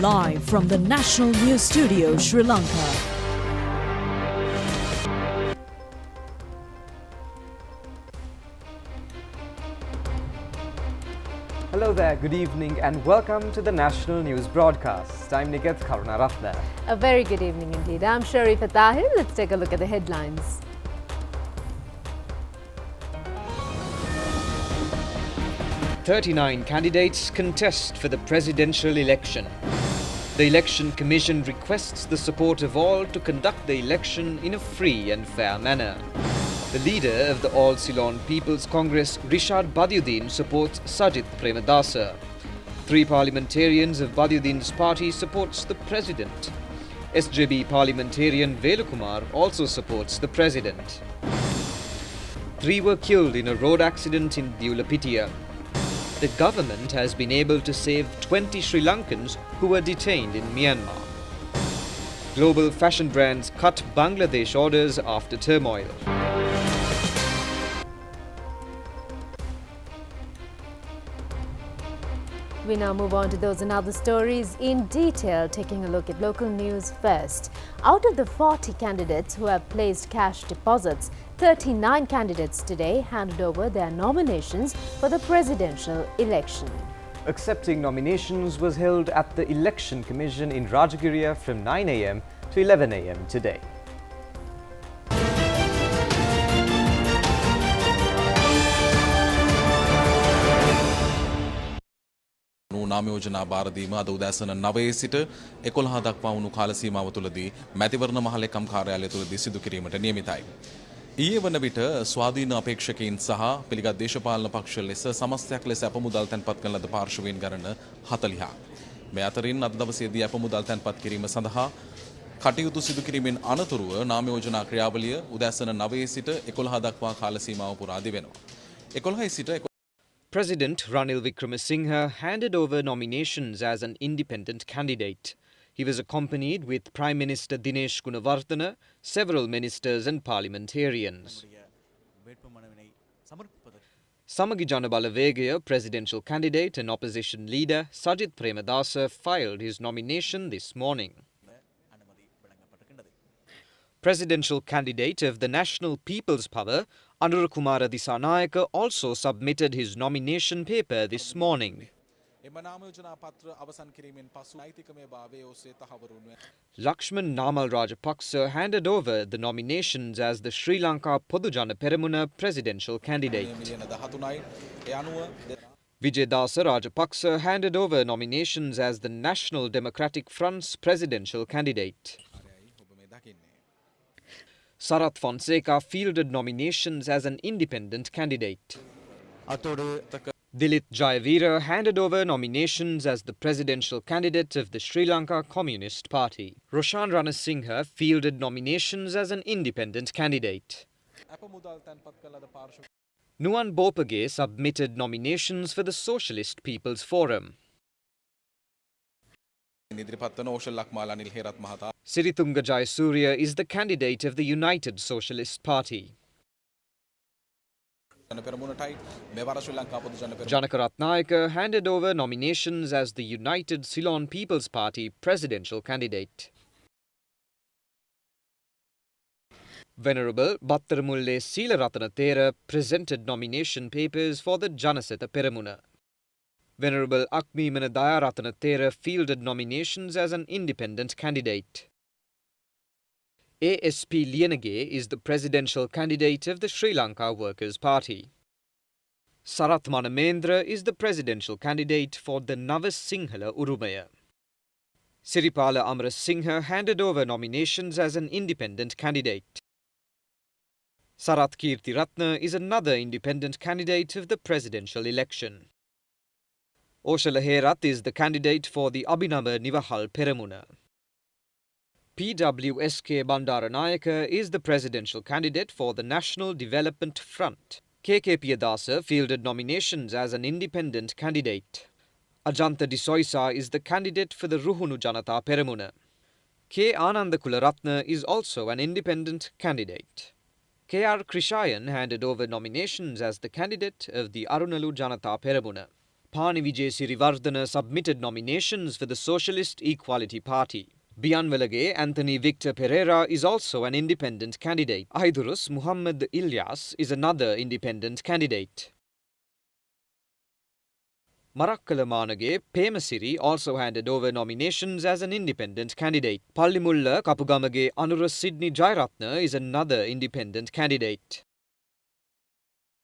Live from the National News Studio, Sri Lanka. Hello there, good evening and welcome to the National News Broadcast. I'm Niket Karunaratne. A very good evening indeed. I'm Sharifa Tahir. Let's take a look at the headlines. "39 candidates contest for the presidential election. The Election Commission requests the support of all to conduct the election in a free and fair manner. The leader of the All Ceylon People's Congress, Rishad Badiuddin, supports Sajith Premadasa. 3 parliamentarians of Badiuddin's party supports the president. SJB parliamentarian Velukumar also supports the president. 3 were killed in a road accident in Dewlapitia. The government has been able to save 20 Sri Lankans who were detained in Myanmar. Global fashion brands cut Bangladesh orders after turmoil. We now move on to those and other stories in detail, taking a look at local news first. Out of the 40 candidates who have placed cash deposits, 39 candidates today handed over their nominations for the presidential election. Accepting nominations was held at the Election Commission in Rajagiriya from 9 a.m. to 11 a.m. today. නාමයෝජනා භාරදීම අද උදෑසන 9 සිට 11 දක්වා වුණු කාල සීමාව තුළදී මැතිවරණ මහලේකම් කාර්යාලය තුළදී සිදු කිරීමට නියමිතයි. ඊයේ වන විට ස්වාධීන අපේක්ෂකයින් සහ පිළිගත් දේශපාලන පක්ෂ ලෙස සමස්තයක් ලෙස අපමුදල් තැන්පත් කරන ලද පාර්ශවීන් ගණන 40ක්. මේ අතරින් අද දවසේදී අපමුදල් තැන්පත් කිරීම සඳහා කටයුතු සිදු කිරීමෙන් අනතුරුව නාමයෝජනා ක්‍රියාවලිය උදෑසන 9 සිට 11 දක්වා කාල සීමාව පුරා දිවෙනවා. 11 සිට President Ranil Wickremesinghe handed over nominations as an independent candidate. He was accompanied with Prime Minister Dinesh Gunawardena, several ministers and parliamentarians. Samagi Janabala Vegaya, presidential candidate and opposition leader Sajith Premadasa filed his nomination this morning. Presidential candidate of the National People's Power, Anurakumara Disanayaka, also submitted his nomination paper this morning. Lakshman Namal Rajapaksa handed over the nominations as the Sri Lanka Podujana Peramuna presidential candidate. Vijayadasa Rajapaksa handed over nominations as the National Democratic Front's presidential candidate. Sarath Fonseca fielded nominations as an independent candidate. Dilit Jayavira handed over nominations as the presidential candidate of the Sri Lanka Communist Party. Roshan Ranasinghe fielded nominations as an independent candidate. Nuwan Bopage submitted nominations for the Socialist People's Forum. Siritunga Jayasuriya is the candidate of the United Socialist Party. Janaka Ratnayaka handed over nominations as the United Ceylon People's Party presidential candidate. Venerable Battaramulle Seelaratana Thera presented nomination papers for the Janaseta Peramuna. Venerable Akmi Manadaya Ratana Thera fielded nominations as an independent candidate. ASP Lienage is the presidential candidate of the Sri Lanka Workers' Party. Sarath Manamendra is the presidential candidate for the Navas Sinhala Urumaya. Siripala Amarasinghe handed over nominations as an independent candidate. Sarath Kirti Ratna is another independent candidate of the presidential election. Oshala Herath is the candidate for the Abhinava Nivahal Peramuna. PWSK Bandaranayaka is the presidential candidate for the National Development Front. KK Piyadasa fielded nominations as an independent candidate. Ajanta Disoisa is the candidate for the Ruhunu Janata Peramuna. K. Ananda Kularatna is also an independent candidate. K.R. Krishayan handed over nominations as the candidate of the Arunalu Janata Peramuna. Pani Vijayasiriwardana submitted nominations for the Socialist Equality Party. Biyanwalage Anthony Victor Pereira is also an independent candidate. Aidurus Muhammad Ilyas is another independent candidate. Marakalamanage Pemasiri also handed over nominations as an independent candidate. Pallimulla Kapugamage Anura Sydney Jairatna is another independent candidate.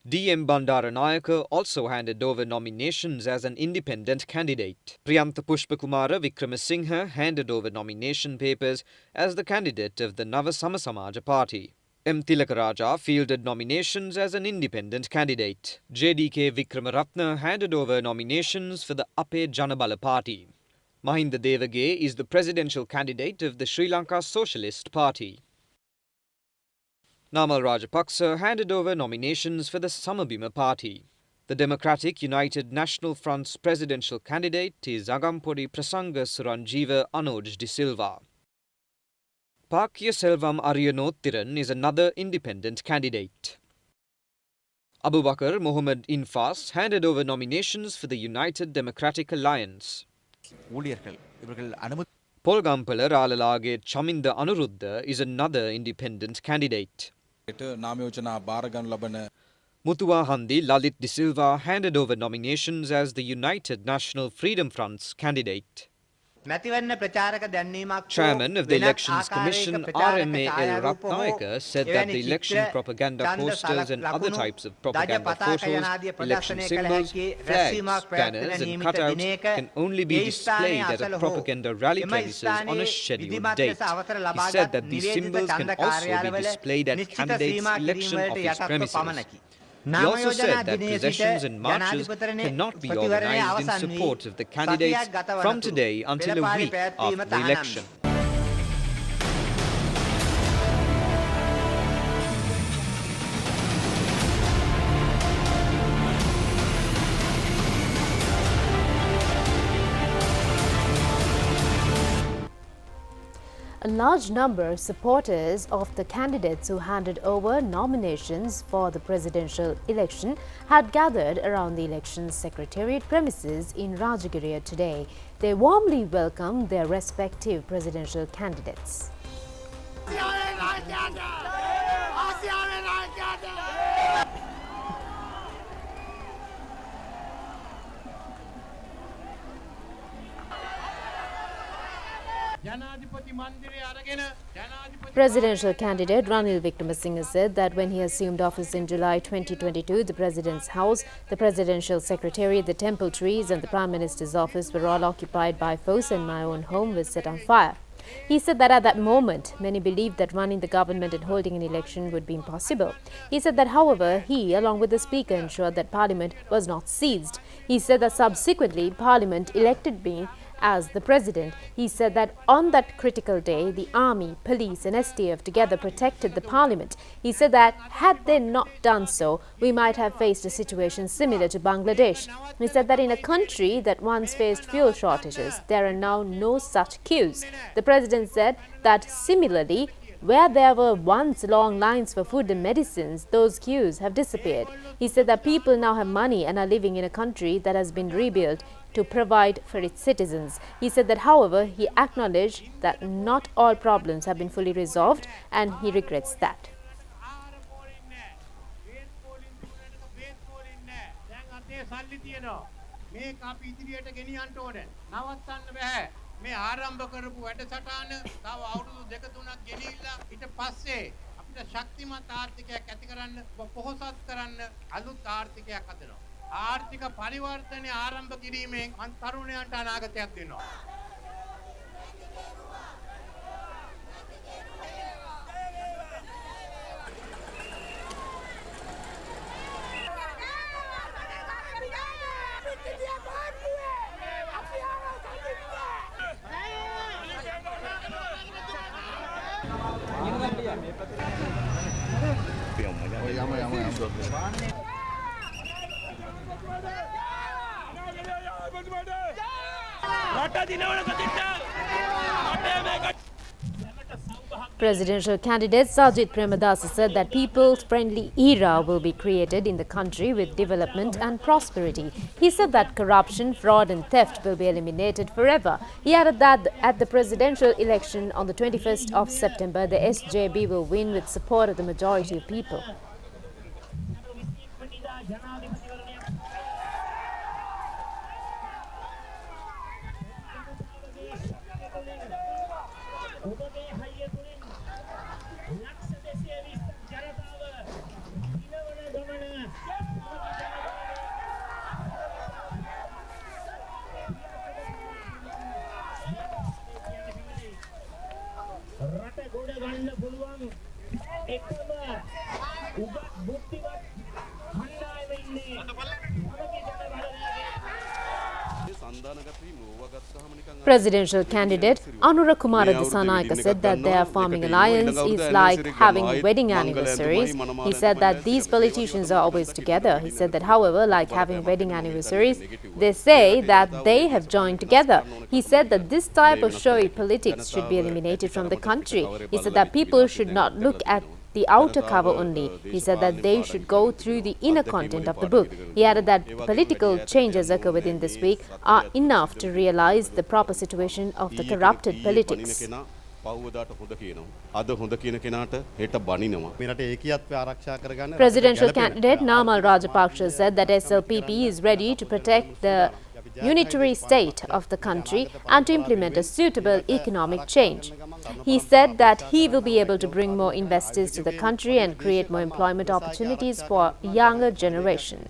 D.M. Bandaranayake also handed over nominations as an independent candidate. Priyantha Pushpakumara Vikramasinghe handed over nomination papers as the candidate of the Nava Samasamaja party. M. Tilakaraja fielded nominations as an independent candidate. JDK Vikramaratne handed over nominations for the Ape Janabala party. Mahinda Devage is the presidential candidate of the Sri Lanka Socialist Party. Namal Rajapaksa handed over nominations for the Samabima party. The Democratic United National Front's presidential candidate is Agampori Prasanga Suranjiva Anoj de Silva. Pakya Selvam Aryanothiran is another independent candidate. Abu Bakr Mohammed Infas handed over nominations for the United Democratic Alliance. Polgampala Ralalage Chaminda Anuruddha is another independent candidate. Mutua Handi Lalit De Silva handed over nominations as the United National Freedom Front's candidate. Chairman of the Elections Commission RMA L. Ratnayake said that the election propaganda posters and other types of propaganda photos, election symbols, flags, banners and cutouts can only be displayed at a propaganda rally premises on a scheduled date. He said that these symbols can also be displayed at candidates' election office premises. He also said that processions and marches cannot be organised in support of the candidates from today until a week after the election. A large number of supporters of the candidates who handed over nominations for the presidential election had gathered around the election secretariat premises in Rajagiriya today. They warmly welcomed their respective presidential candidates. Presidential candidate Ranil Wickremesinghe said that when he assumed office in July 2022, the President's house, the Presidential Secretariat, the temple trees and the Prime Minister's office were all occupied by foes and my own home was set on fire. He said that at that moment, many believed that running the government and holding an election would be impossible. He said that, however, he, along with the Speaker, ensured that Parliament was not seized. He said that subsequently, Parliament elected me as the President. He said that on that critical day, the Army, Police and STF together protected the Parliament. He said that had they not done so, we might have faced a situation similar to Bangladesh. He said that in a country that once faced fuel shortages, there are now no such queues. The President said that similarly, where there were once long lines for food and medicines, those queues have disappeared. He said that people now have money and are living in a country that has been rebuilt to provide for its citizens. He said that, however, he acknowledged that not all problems have been fully resolved and he regrets that. මේ ආරම්භ කරපු වැඩසටහන තව අවුරුදු දෙක තුනක් ගෙනිහිල්ලා ඊට පස්සේ අපිට ශක්තිමත් ආර්ථිකයක් ඇති කරන්න පොහොසත් කරන්න අලුත් ආර්ථිකයක් හදනවා. ආර්ථික පරිවර්තනය ආරම්භ කිරීමෙන් මන් තරුණයන්ට අනාගතයක් දෙනවා. Presidential candidate Sajid Premadasa said that people's-friendly era will be created in the country with development and prosperity. He said that corruption, fraud and theft will be eliminated forever. He added that at the presidential election on the 21st of September, the SJB will win with support of the majority of people. Presidential candidate Anura Kumara Disanayake said that their farming alliance is like having wedding anniversaries. He said that these politicians are always together. He said that, however, like having wedding anniversaries, they say that they have joined together. He said that this type of showy politics should be eliminated from the country. He said that people should not look at the outer cover only. He said that they should go through the inner content of the book. He added that political changes occur within this week are enough to realize the proper situation of the corrupted politics. Presidential candidate Namal Rajapaksa said that SLPP is ready to protect the unitary state of the country and to implement a suitable economic change. He said that he will be able to bring more investors to the country and create more employment opportunities for younger generation.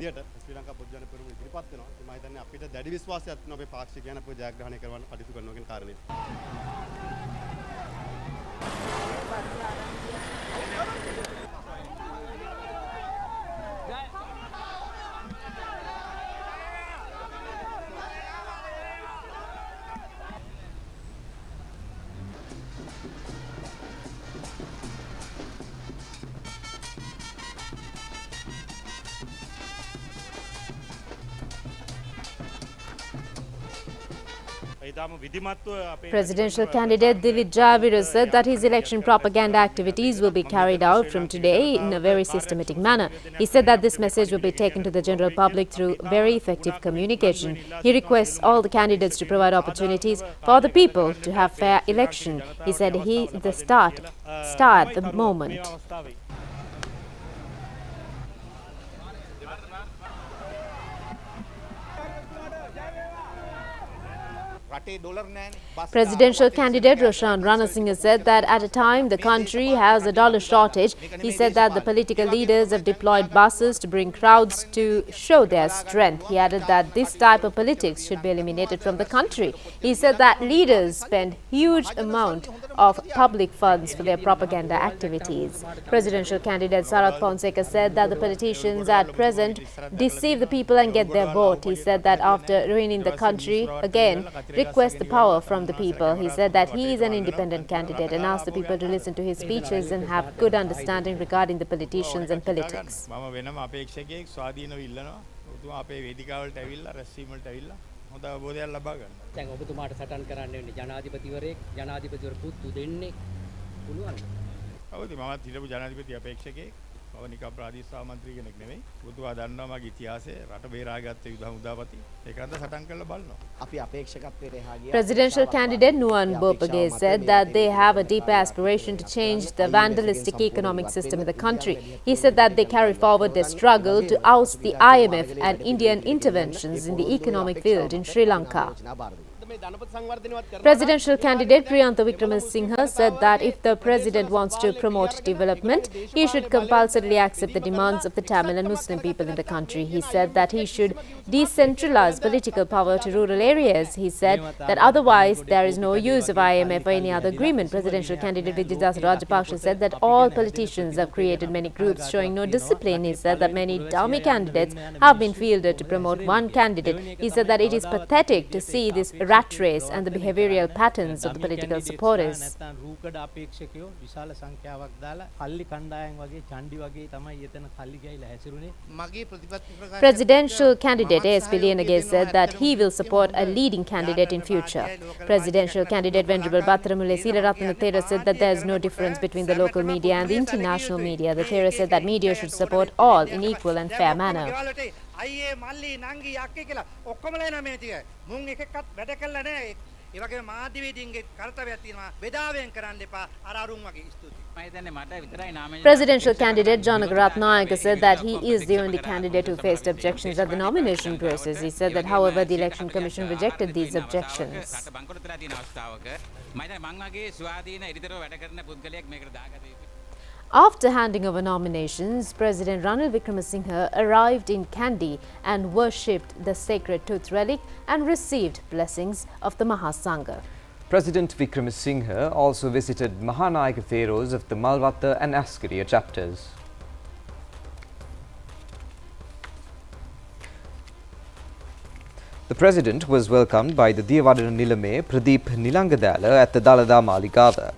Presidential candidate Dilip Jayawira said that his election propaganda activities will be carried out from today in a very systematic manner. He said that this message will be taken to the general public through very effective communication. He requests all the candidates to provide opportunities for the people to have fair election. He said the start the moment. Presidential candidate Roshan Ranasinghe said that at a time the country has a dollar shortage. He said that the political leaders have deployed buses to bring crowds to show their strength. He added that this type of politics should be eliminated from the country. He said that leaders spend huge amount of public funds for their propaganda activities. Presidential candidate Sarath Fonseca said that the politicians at present deceive the people and get their vote. He said that after ruining the country again, request the power from the people. He said that he is an independent candidate and asked the people to listen to his speeches and have good understanding regarding the politicians and politics. Presidential candidate Nuwan Bopage said that they have a deeper aspiration to change the vandalistic economic system in the country. He said that they carry forward their struggle to oust the IMF and Indian interventions in the economic field in Sri Lanka. Presidential candidate Priyantha Wickramasinghe said that if the president wants to promote development, he should compulsorily accept the demands of the Tamil and Muslim people in the country. He said that he should decentralize political power to rural areas. He said that otherwise there is no use of IMF or any other agreement. Presidential candidate Vijaydas Rajapaksa said that all politicians have created many groups showing no discipline. He said that many dummy candidates have been fielded to promote one candidate. He said that it is pathetic to see this rat race and the behavioral patterns of the political supporters. Presidential candidate ASP Liyanage said that he will support a leading candidate in future. Presidential candidate Venerable Battaramule Seeraratana Thera said that there is no difference between the local media and the international media. The Thera said that media should support all in equal and fair manner. Presidential candidate Janagarat Nayaka said that he is the only candidate who faced objections at the nomination process. He said that, however, the Election Commission rejected these objections. After handing over nominations, President Ranil Wickremesinghe arrived in Kandy and worshipped the sacred tooth relic and received blessings of the Mahasangha. President Wickremesinghe also visited Mahanayaka Pharaohs of the Malwata and Askaria chapters. The President was welcomed by the Diyawadana Nilame Pradeep Nilangadala at the Dalada Maligada.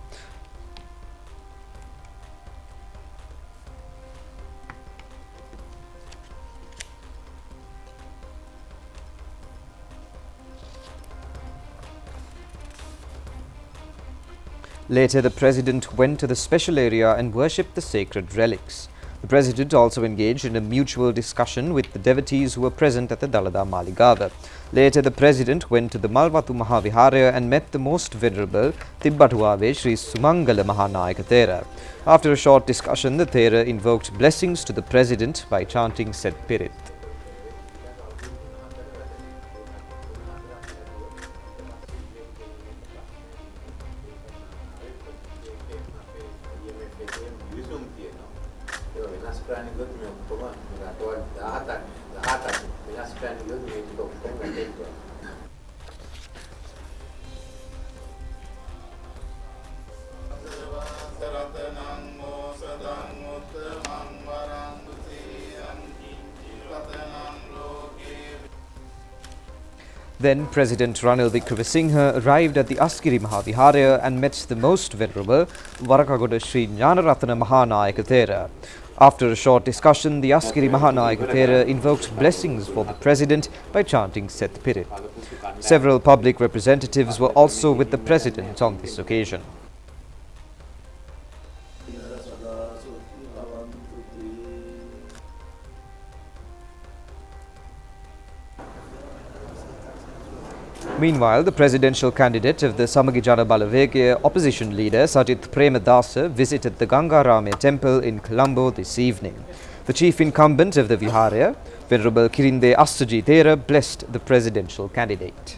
Later, the President went to the special area and worshipped the sacred relics. The President also engaged in a mutual discussion with the devotees who were present at the Dalada Maligada. Later, the President went to the Malwatu Mahaviharaya and met the most venerable Tibbatuave Sri Sumangala Mahanayaka Thera. After a short discussion, the Thera invoked blessings to the President by chanting Set Pirit. Then President Ranil Wickremesinghe arrived at the Askiri Mahaviharaya and met the most venerable Warakagoda Sri Jnanaratana Mahanayaka Thera. After a short discussion, the Askiri Mahanayaka Thera invoked blessings for the President by chanting Set Pirit. Several public representatives were also with the President on this occasion. Meanwhile, the presidential candidate of the Samagi Jana Balavegaya opposition leader Sajith Premadasa visited the Gangarame temple in Colombo this evening. The chief incumbent of the Viharaya, Venerable Kirinde Assaji Thera, blessed the presidential candidate.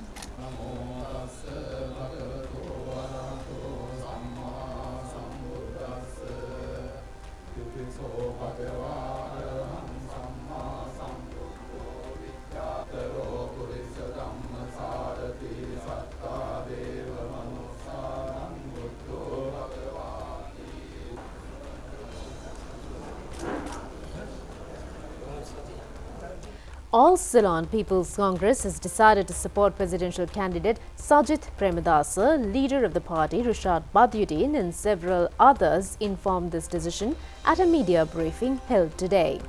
All Ceylon People's Congress has decided to support presidential candidate Sajith Premadasa. Leader of the party Rishad Badyuddin and several others informed this decision at a media briefing held today.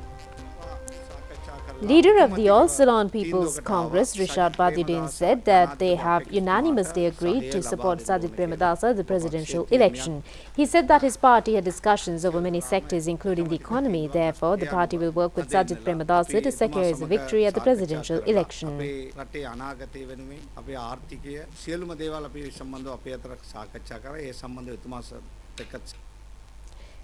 Leader of the All Ceylon People's Congress, Rishad Badyuddin, said that they have unanimously agreed to support Sajith Premadasa at the presidential election. He said that his party had discussions over many sectors, including the economy. Therefore, the party will work with Sajith Premadasa to secure his victory at the presidential election.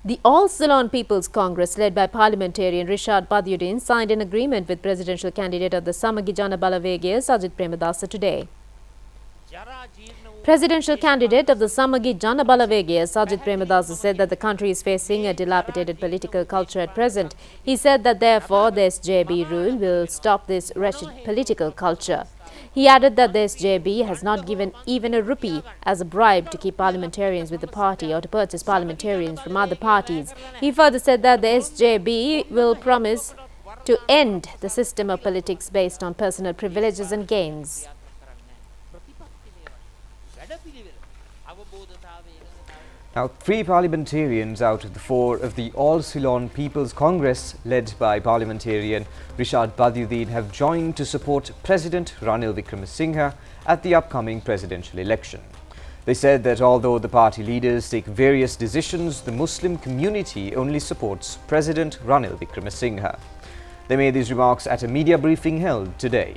The All Ceylon People's Congress, led by parliamentarian Rishad Badyuddin, signed an agreement with presidential candidate of the Samagi Jana Balavegaya, Sajith Premadasa, today. Presidential candidate of the Samagi Jana Balavegaya, Sajith Premadasa, said that the country is facing a dilapidated political culture at present. He said that therefore the SJB rule will stop this wretched political culture. He added that the SJB has not given even a rupee as a bribe to keep parliamentarians with the party or to purchase parliamentarians from other parties. He further said that the SJB will promise to end the system of politics based on personal privileges and gains. Now, 3 parliamentarians out of the 4 of the All Ceylon People's Congress, led by parliamentarian Rishad Badiuddin, have joined to support President Ranil Wickremesinghe at the upcoming presidential election. They said that although the party leaders take various decisions, the Muslim community only supports President Ranil Wickremesinghe. They made these remarks at a media briefing held today.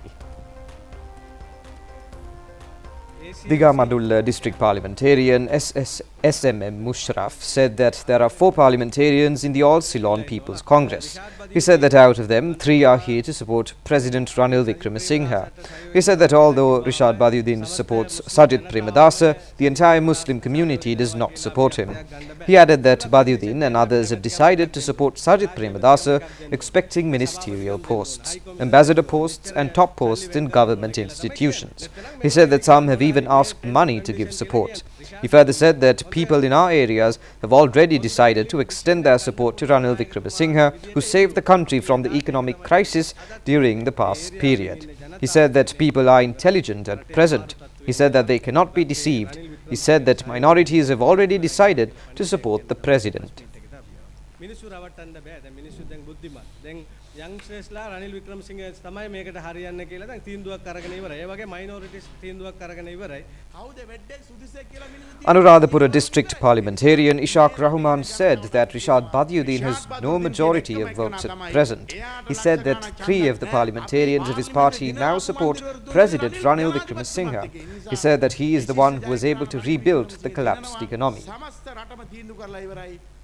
Digamadulla district parliamentarian SMM Mushraf said that there are 4 parliamentarians in the All Ceylon People's Congress. He said that out of them, 3 are here to support President Ranil Wickremesinghe. He said that although Rishad Badiuddin supports Sajid Premadasa, the entire Muslim community does not support him. He added that Badiuddin and others have decided to support Sajid Premadasa, expecting ministerial posts, ambassador posts and top posts in government institutions. He said that some have even asked money to give support. He further said that people in our areas have already decided to extend their support to Ranil Wickremesinghe, who saved the country from the economic crisis during the past period. He said that people are intelligent at present. He said that they cannot be deceived. He said that minorities have already decided to support the president. youngstersලා Ranil Wickremesinghe තමයි මේකට හරියන්නේ කියලා දැන් තීන්දුවක් අරගෙන ඉවරයි. ඒ වගේ minorities තීන්දුවක් අරගෙන ඉවරයි. කවුද වෙද්දේ සුදුසේ කියලා මිනිස්සු Anuradhapura district parliamentarian Ishaq Rahman said that Rishad Badiuddin has no majority of votes at present. He said that 3 of the parliamentarians of his party now support President Ranil Wickremesinghe. He said that he is the one who was able to rebuild the collapsed economy.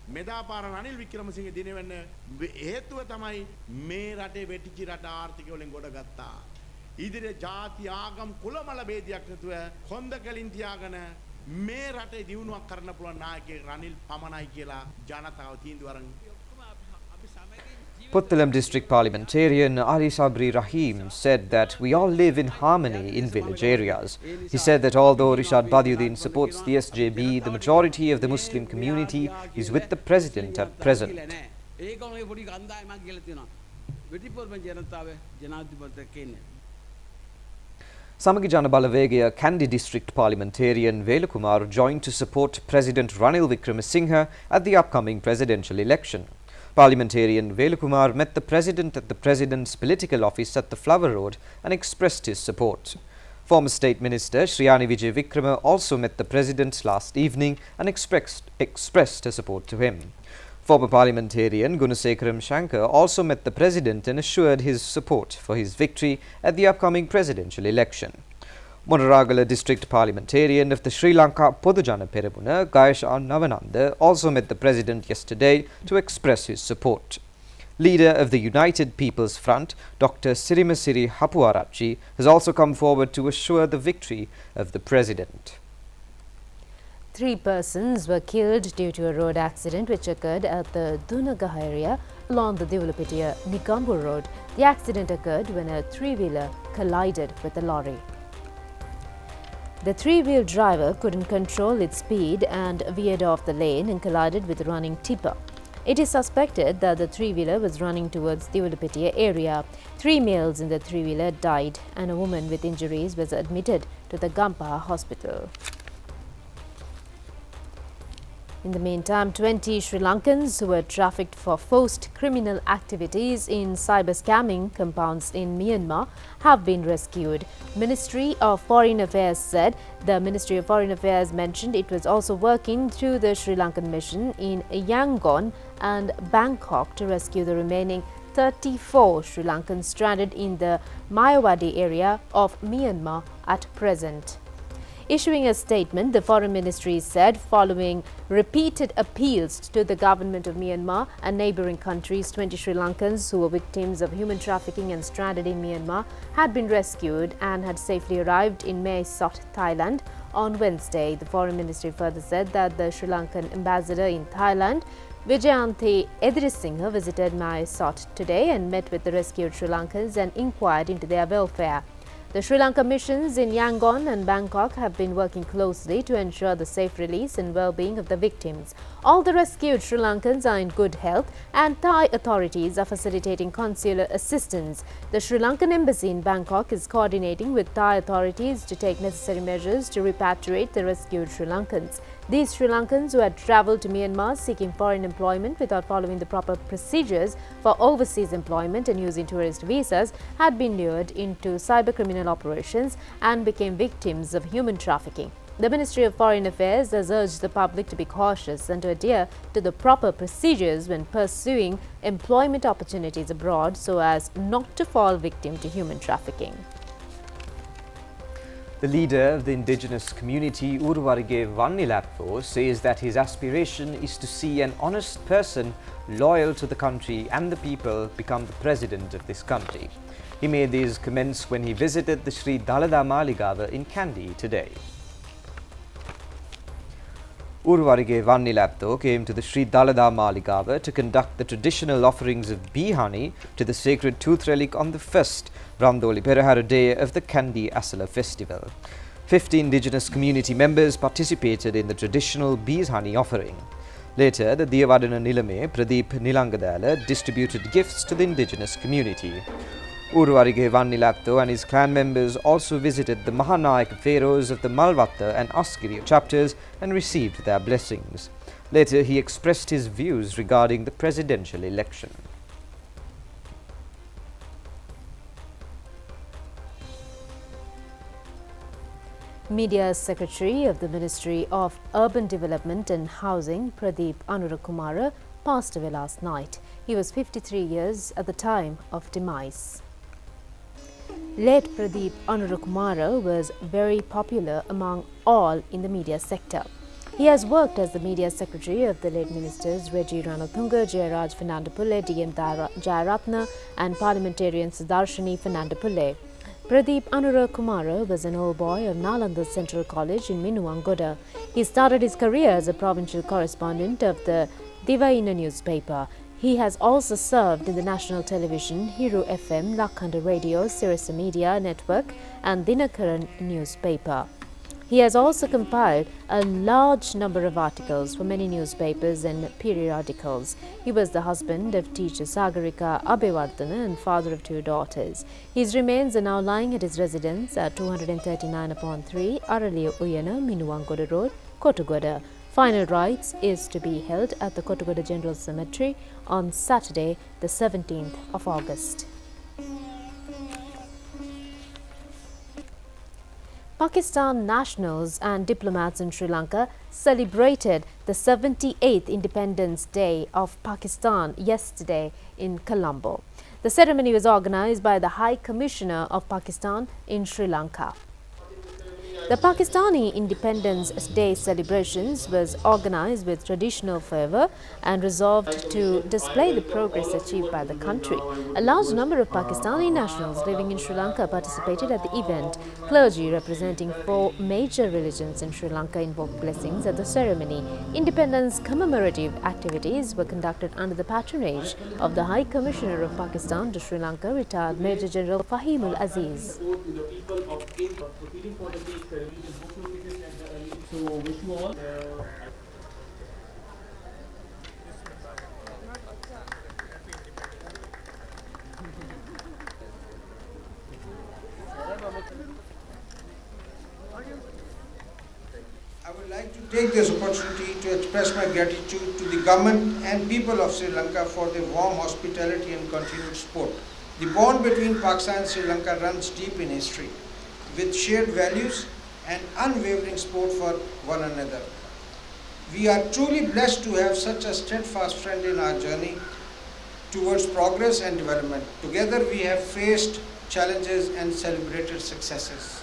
මෙදාපාර Ranil Wickremesinghe දින වෙන්න හේතුව තමයි මේ රටේ වෙටිචි රට ආර්ථිකය වලින් ගොඩ ගත්තා. ඉදිරිය ජාති ආගම් කුලමල ભેදයක් නැතුව කොන්දකලින් තියාගෙන මේ රටේ දියුණුවක් කරන්න පුළුවන් නායකයෙක් රනිල් පමණයි කියලා ජනතාව තීන්දුව අරන් Puttalam district parliamentarian Ali Sabri Rahim said that we all live in harmony in village areas. He said that although Rishad Badiuddin supports the SJB, the majority of the Muslim community is with the president at present. Samagi Jana Balawegaya Kandy district parliamentarian Velakumar joined to support President Ranil Wickremesinghe at the upcoming presidential election. Parliamentarian Velakumar met the president at the president's political office at the Flower Road and expressed his support. Former State Minister Shriyani Vijay Wickrama also met the president last evening and expressed her support to him. Former parliamentarian Gunasekaram Shankar also met the president and assured his support for his victory at the upcoming presidential election. Monoragala district parliamentarian of the Sri Lanka Podujana Peramuna, Gayasha Navananda, also met the president yesterday to express his support. Leader of the United People's Front, Dr. Sirimasiri Hapuarachi, has also come forward to assure the victory of the president. 3 persons were killed due to a road accident which occurred at the Dunagaha area along the Divulapitiya Nigambu Road. The accident occurred when a 3-wheeler collided with a lorry. The 3-wheel driver couldn't control its speed and veered off the lane and collided with a running tipper. It is suspected that the 3-wheeler was running towards the Divulapitiya area. 3 males in the 3-wheeler died and a woman with injuries was admitted to the Gampa hospital. In the meantime, 20 Sri Lankans who were trafficked for forced criminal activities in cyber scamming compounds in Myanmar have been rescued. Ministry of Foreign Affairs said the Ministry of Foreign Affairs mentioned it was also working through the Sri Lankan mission in Yangon and Bangkok to rescue the remaining 34 Sri Lankans stranded in the Mayawadi area of Myanmar at present. Issuing a statement, the Foreign Ministry said following repeated appeals to the government of Myanmar and neighbouring countries, 20 Sri Lankans who were victims of human trafficking and stranded in Myanmar had been rescued and had safely arrived in Mae Sot, Thailand on Wednesday. The Foreign Ministry further said that the Sri Lankan ambassador in Thailand, Vijayanthi Edirisinghe, visited Mae Sot today and met with the rescued Sri Lankans and inquired into their welfare. The Sri Lanka missions in Yangon and Bangkok have been working closely to ensure the safe release and well-being of the victims. All the rescued Sri Lankans are in good health and Thai authorities are facilitating consular assistance. The Sri Lankan embassy in Bangkok is coordinating with Thai authorities to take necessary measures to repatriate the rescued Sri Lankans. These Sri Lankans who had travelled to Myanmar seeking foreign employment without following the proper procedures for overseas employment and using tourist visas had been lured into cybercriminal operations and became victims of human trafficking. The Ministry of Foreign Affairs has urged the public to be cautious and to adhere to the proper procedures when pursuing employment opportunities abroad so as not to fall victim to human trafficking. The leader of the indigenous community, Urwarige Vannilappo, says that his aspiration is to see an honest person loyal to the country and the people become the president of this country. He made these comments when he visited the Sri Dalada Maligava in Kandy today. Urwarige Vannilappo came to the Sri Dalada Maligava to conduct the traditional offerings of bee honey to the sacred tooth relic on the first Randoli Perahara day of the Kandy Asala festival. 50 indigenous community members participated in the traditional bees honey offering. Later, the Diyavadana Nilame Pradeep Nilangadala distributed gifts to the indigenous community. Urwarige Vannilappo and his clan members also visited the Mahanayaka pharaohs of the Malvatta and Askiri chapters and received their blessings. Later, he expressed his views regarding the presidential election. Media Secretary of the Ministry of Urban Development and Housing, Pradeep Anurakumara, passed away last night. He was 53 years at the time of demise. Late Pradeep Anurakumara was very popular among all in the media sector. He has worked as the media secretary of the late ministers Reggie Ranatunga, Jayaraj Fernandopulle, D.M. Jayaratna and parliamentarian Sudarshani Fernandopulle. Pradeep Anurakumara was an old boy of Nalanda Central College in Minuangoda. He started his career as a provincial correspondent of the Divaina newspaper. He has also served in the national television, Hiru FM, Lakhanda Radio, Sirasa Media Network and Dinakaran newspaper. He has also compiled a large number of articles for many newspapers and periodicals. He was the husband of teacher Sagarika Abewardana and father of 2 daughters. His remains are now lying at his residence at 239/3 Araliya Uyana, Minuangoda Road, Kottagoda. Final rites is to be held at the Kottagoda General Cemetery on Saturday, the 17th of August. Pakistan nationals and diplomats in Sri Lanka celebrated the 78th Independence Day of Pakistan yesterday in Colombo. The ceremony was organized by the High Commissioner of Pakistan in Sri Lanka. The Pakistani Independence Day celebrations was organized with traditional fervor and resolved to display the progress achieved by the country. A large number of Pakistani nationals living in Sri Lanka participated at the event. Clergy representing 4 major religions in Sri Lanka invoked blessings at the ceremony. Independence commemorative activities were conducted under the patronage of the High Commissioner of Pakistan to Sri Lanka, retired Major General Fahimul Aziz. So wish you all I would like to take this opportunity to express my gratitude to the government and people of Sri Lanka for their warm hospitality and continued support. The bond between Pakistan and Sri Lanka runs deep in history, with shared values and unwavering support for one another. We are truly blessed to have such a steadfast friend in our journey towards progress and development. Together we have faced challenges and celebrated successes.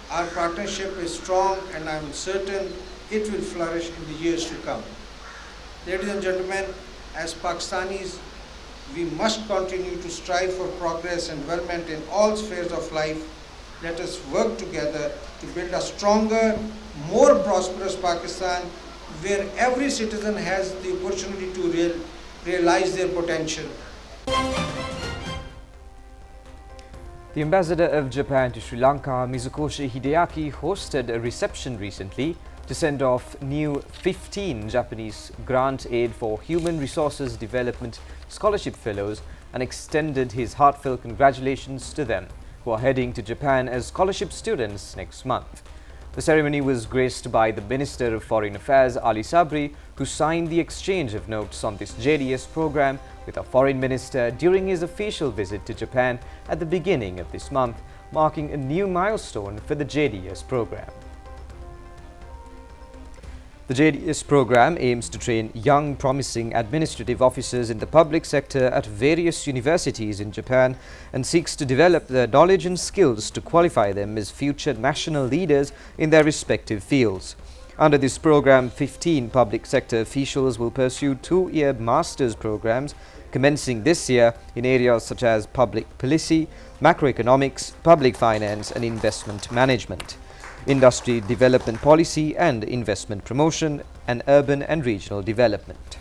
Our partnership is strong and I am certain it will flourish in the years to come. Ladies and gentlemen, as Pakistanis, we must continue to strive for progress and development in all spheres of life. Let us work together to build a stronger, more prosperous Pakistan where every citizen has the opportunity to realize their potential. The ambassador of Japan to Sri Lanka, Mizukoshi Hideaki, hosted a reception recently to send off new 15 Japanese grant aid for human resources development scholarship fellows and extended his heartfelt congratulations to them, who are heading to Japan as scholarship students next month. The ceremony was graced by the Minister of Foreign Affairs, Ali Sabri, who signed the exchange of notes on this JDS program with our Foreign Minister during his official visit to Japan at the beginning of this month, marking a new milestone for the JDS program. The JDS program aims to train young, promising administrative officers in the public sector at various universities in Japan and seeks to develop their knowledge and skills to qualify them as future national leaders in their respective fields. Under this program, 15 public sector officials will pursue 2-year master's programs commencing this year in areas such as public policy, macroeconomics, public finance and investment management, industry development policy and investment promotion, and urban and regional development.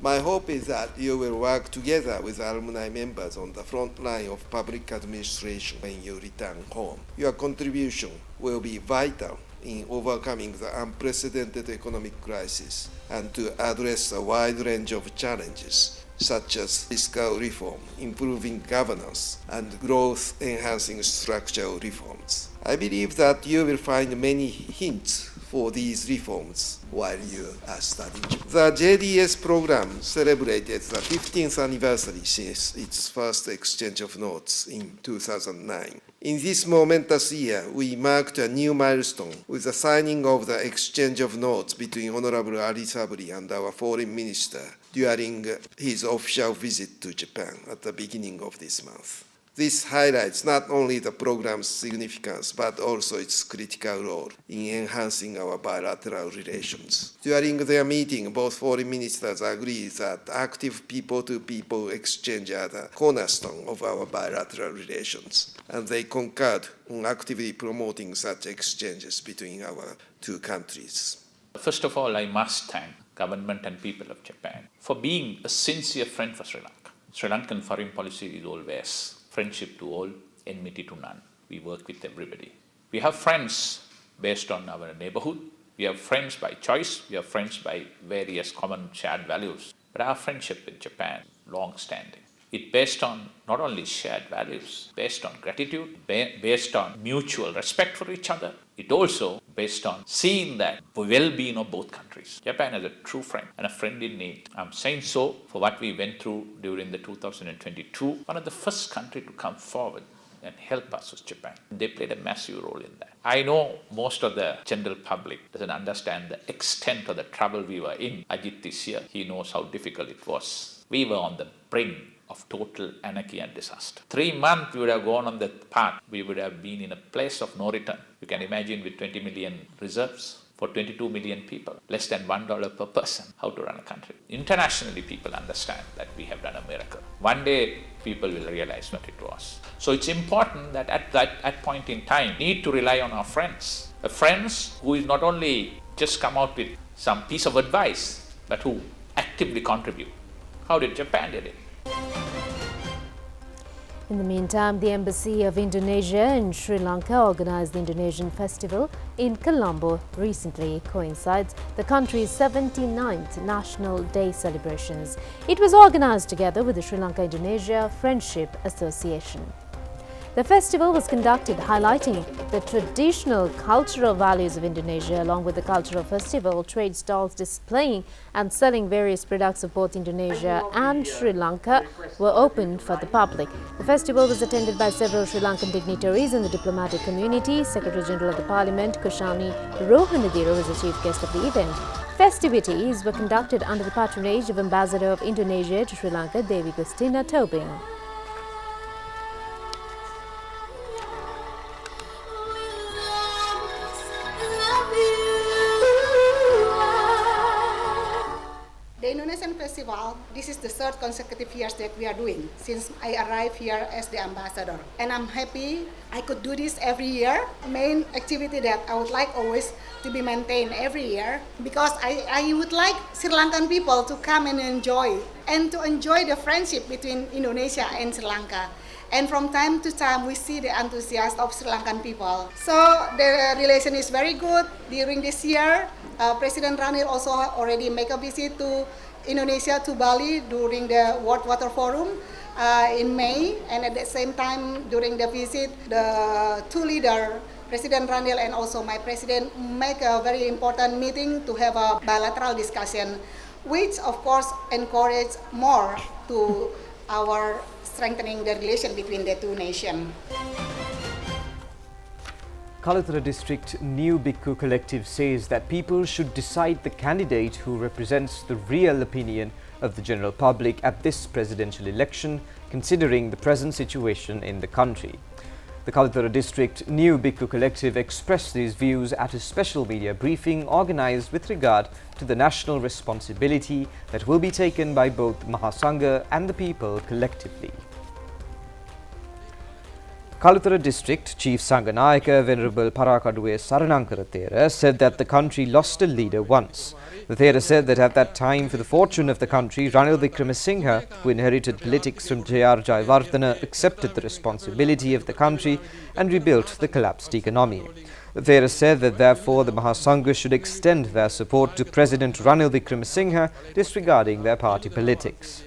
My hope is that you will work together with alumni members on the front line of public administration when you return home. Your contribution will be vital in overcoming the unprecedented economic crisis and to address a wide range of challenges such as fiscal reform, improving governance, and growth-enhancing structural reforms. I believe that you will find many hints for these reforms while you are studying. The JDS program celebrated the 15th anniversary since its first exchange of notes in 2009. In this momentous year, we marked a new milestone with the signing of the exchange of notes between Honorable Ali Sabri and our Foreign Minister during his official visit to Japan at the beginning of this month. This highlights not only the program's significance, but also its critical role in enhancing our bilateral relations. During their meeting, both foreign ministers agreed that active people-to-people exchange are the cornerstone of our bilateral relations, and they concurred on actively promoting such exchanges between our two countries. First of all, I must thank government and people of Japan for being a sincere friend for Sri Lanka. Sri Lankan foreign policy is always friendship to all, enmity to none. We work with everybody. We have friends based on our neighborhood. We have friends by choice. We have friends by various common shared values. But our friendship with Japan, long-standing. It's based on not only shared values, based on gratitude, based on mutual respect for each other. It also based on seeing that the well-being of both countries. Japan is a true friend and a friend in need. I'm saying so for what we went through during the 2022. One of the first countries to come forward and help us was Japan. They played a massive role in that. I know most of the general public doesn't understand the extent of the trouble we were in. Ajit this year, he knows how difficult it was. We were on the brink of total anarchy and disaster. 3 months we would have gone on that path. We would have been in a place of no return. You can imagine with 20 million reserves for 22 million people, less than $1 per person, how to run a country. Internationally, people understand that we have done a miracle. One day, people will realize what it was. So it's important that at that point in time, we need to rely on our friends. Friends who will not only just come out with some piece of advice, but who actively contribute. How did Japan did it? In the meantime, the Embassy of Indonesia in Sri Lanka organized the Indonesian Festival in Colombo recently. Coincides the country's 79th National Day celebrations. It was organized together with the Sri Lanka-Indonesia Friendship Association. The festival was conducted highlighting the traditional cultural values of Indonesia along with the cultural festival, trade stalls displaying and selling various products of both Indonesia and Sri Lanka were opened for the public. The festival was attended by several Sri Lankan dignitaries in the diplomatic community. Secretary General of the Parliament, Kushani Rohanadiro, was the chief guest of the event. Festivities were conducted under the patronage of Ambassador of Indonesia to Sri Lanka, Dewi Gustina Tobing. The Indonesian Festival of all, this is the third consecutive years that we are doing since I arrived here as the ambassador. And I'm happy I could do this every year. Main activity that I would like always to be maintained every year, because I would like Sri Lankan people to come and enjoy the friendship between Indonesia and Sri Lanka. And from time to time, we see the enthusiasm of Sri Lankan people. So the relation is very good. During this year, President Ranil also already make a visit to Indonesia, to Bali, during the World Water Forum in May. And at the same time, during the visit, the two leaders, President Ranil and also my president, make a very important meeting to have a bilateral discussion, which of course encourage more to our strengthening the relation between the two nations. Kalathara District New Bhikkhu Collective says that people should decide the candidate who represents the real opinion of the general public at this presidential election, considering the present situation in the country. The Kalathara District New Bhikkhu Collective expressed these views at a special media briefing organised with regard to the national responsibility that will be taken by both Mahasangha and the people collectively. Kalathara District Chief Sanghanayaka Venerable Parakaduwe Saranankara Thera said that the country lost a leader once. The Thera said that at that time, for the fortune of the country, Ranil Wickremesinghe, who inherited politics from J.R. Jayawardena, accepted the responsibility of the country and rebuilt the collapsed economy. The Thera said that therefore the Mahasangha should extend their support to President Ranil Wickremesinghe, disregarding their party politics.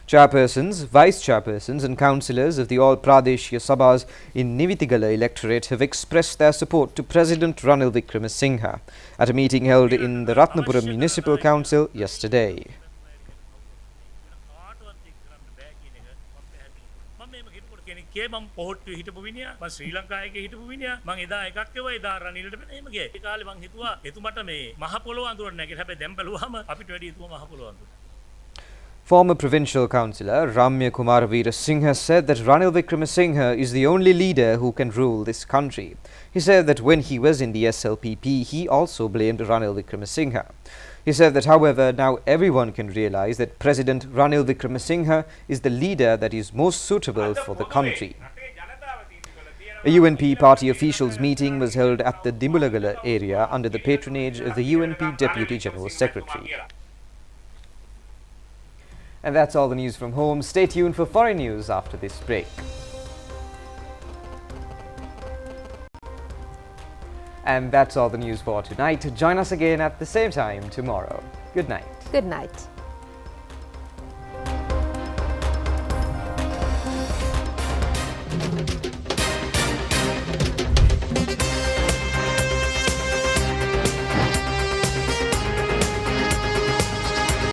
Chairpersons, vice-chairpersons and councillors of the all Pradeshia Sabhas in Nivitigala electorate have expressed their support to President Ranil Wickremesinghe at a meeting held in the Ratnapura Municipal Council yesterday. මම පොහොට්ටුවේ හිටපු විනියා මම ශ්‍රී ලංකාවේ හිටපු විනියා මම එදා එකක් කිව්වා එදා රනිල්ට එහෙම ගියා ඒ කාලේ මම හිතුවා එතුමට මේ මහ පොළොව අඳුරන්නේ නැහැ කියලා හැබැයි දැන් බැලුවාම අපිට වැඩි එතුමා මහ පොළොව අඳුරනවා. Former provincial councillor Ramya Kumar Veera Singha said that Ranil Wickremesinghe is the only leader who can rule this country. He said that when he was in the SLPP, he also blamed Ranil Wickremesinghe. He said that, however, now everyone can realize that President Ranil Wickremesinghe is the leader that is most suitable for the country. A UNP party officials meeting was held at the Dimulagala area under the patronage of the UNP Deputy General Secretary. And that's all the news from home. Stay tuned for foreign news after this break. And that's all the news for tonight. Join us again at the same time tomorrow. Good night. Good night.